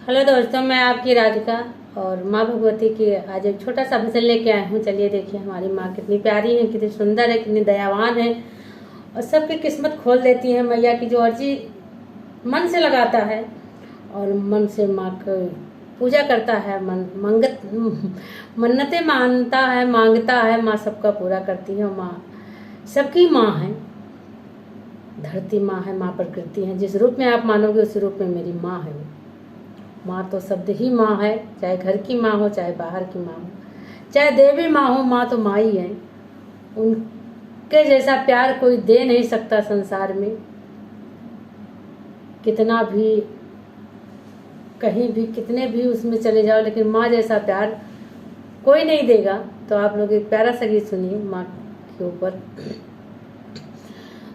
Hello दोस्तों, मैं आपकी राधिका और माँ भगवती की आज एक छोटा सा भजन लेके आए हूँ। चलिए देखिए हमारी माँ कितनी प्यारी है, कितनी सुंदर है, कितनी दयावान है और सबकी किस्मत खोल देती है। मैया की जो अर्जी मन से लगाता है और मन से माँ को पूजा करता है, मन्नतें मानता है, मांगता है, माँ सबका पूरा करती है। माँ सबकी माँ है, धरती माँ है, माँ प्रकृति है। जिस रूप में आप मानोगे उस रूप में मेरी माँ है। माँ तो शब्द ही माँ है, चाहे घर की माँ हो, चाहे बाहर की माँ हो, चाहे देवी माँ हो, माँ तो माँ ही है। उनके जैसा प्यार कोई दे नहीं सकता संसार में। कितना भी कहीं भी कितने भी उसमें चले जाओ, लेकिन माँ जैसा प्यार कोई नहीं देगा। तो आप लोग एक प्यारा सा गीत सुनिए माँ के ऊपर।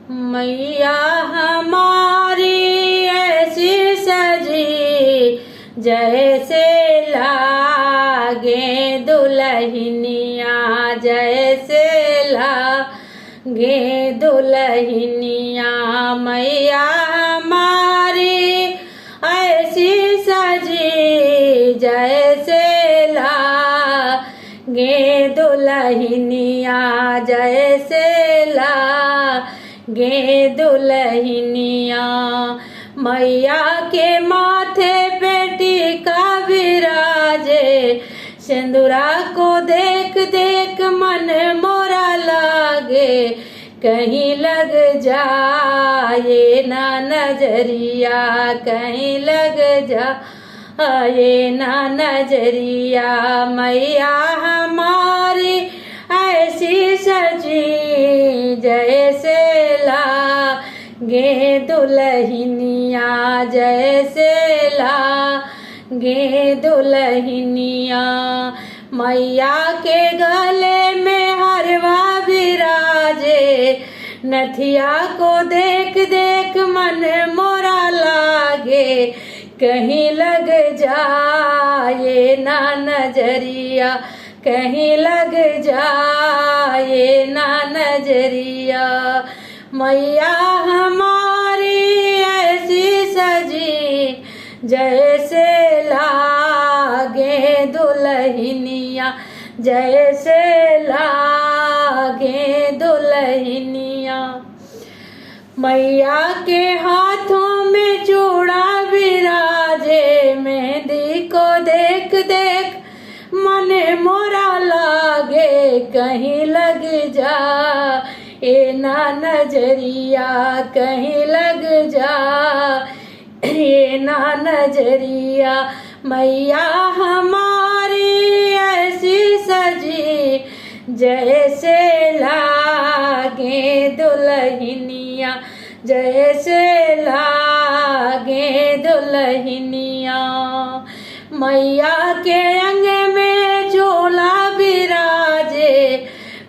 मैया हमारी ऐसी सजी जैसे लागे दुल्हनिया, जैसे लागे दुल्हनिया। मैया हमारी ऐसी सजी जैसे लागे दुल्हनिया, जैसे लागे दुल्हनिया। मैया के माथे पे टीका विराजे, सिंदूरा को देख देख मन मोरा लागे। कहीं लग जाए ना नजरिया, कहीं लग जाए ना नजरिया। मैया हमारी ऐसी सजी जैसे लागे दुल्हनिया, जैसे लागे दुल्हनिया। मैया के गले में हरवा विराजे, नथिया को देख देख मन मोरा लागे। कहीं लग जाए ना नजरिया, कहीं लग जाए ना नजरिया। मैया हमारी ऐसी सजी जैसे लागे दुल्हनिया, जैसे लागे दुल्हनिया। मैया के हाथों में चूड़ा विराजे, मेहंदी को देख देख मन मोरा लागे। कहीं लग जाए ना नजरिया, कहीं लग जाए ना नजरिया। मैया हमारी ऐसी सजी जैसे लागे दुल्हनिया, जैसे लागे दुल्हनिया। मैया के अंग में चोला विराजे,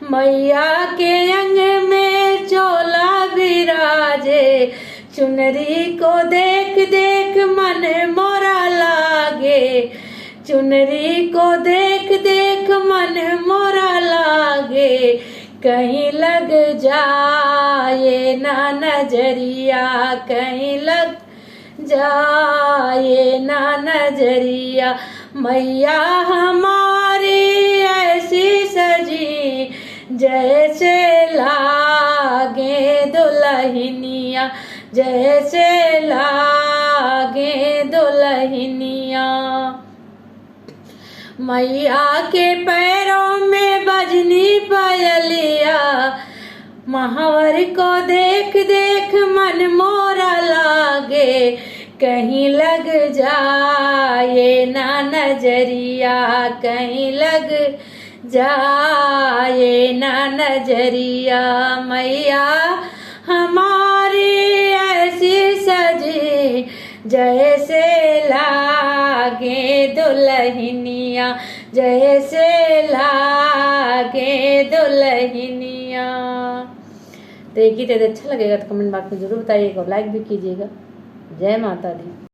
मैया के अंग में चोला विराजे। चुनरी को देख देख मन मोरा लागे, चुनरी को देख देख मन मोरा लागे। कहीं लग जाए ना नजरिया, कहीं लग जाए ना नजरिया। मैया हमारी ऐसी सजी जैसे लागे दुल्हनिया, जैसे लागे दुल्हनिया। मैया के पैरों में बजनी पायलिया, महावर को देख देख मन मोरा लागे। कहीं लग जाए ना नजरिया, कहीं लग जाए ना नजरिया। मैया हमारी ऐसी सजी जैसे लागे दुल्हनिया, जैसे लागे दुल्हनिया। तो ये गीत यदि अच्छा लगेगा तो कमेंट बॉक्स में जरूर बताइएगा और लाइक भी कीजिएगा। जय माता दी।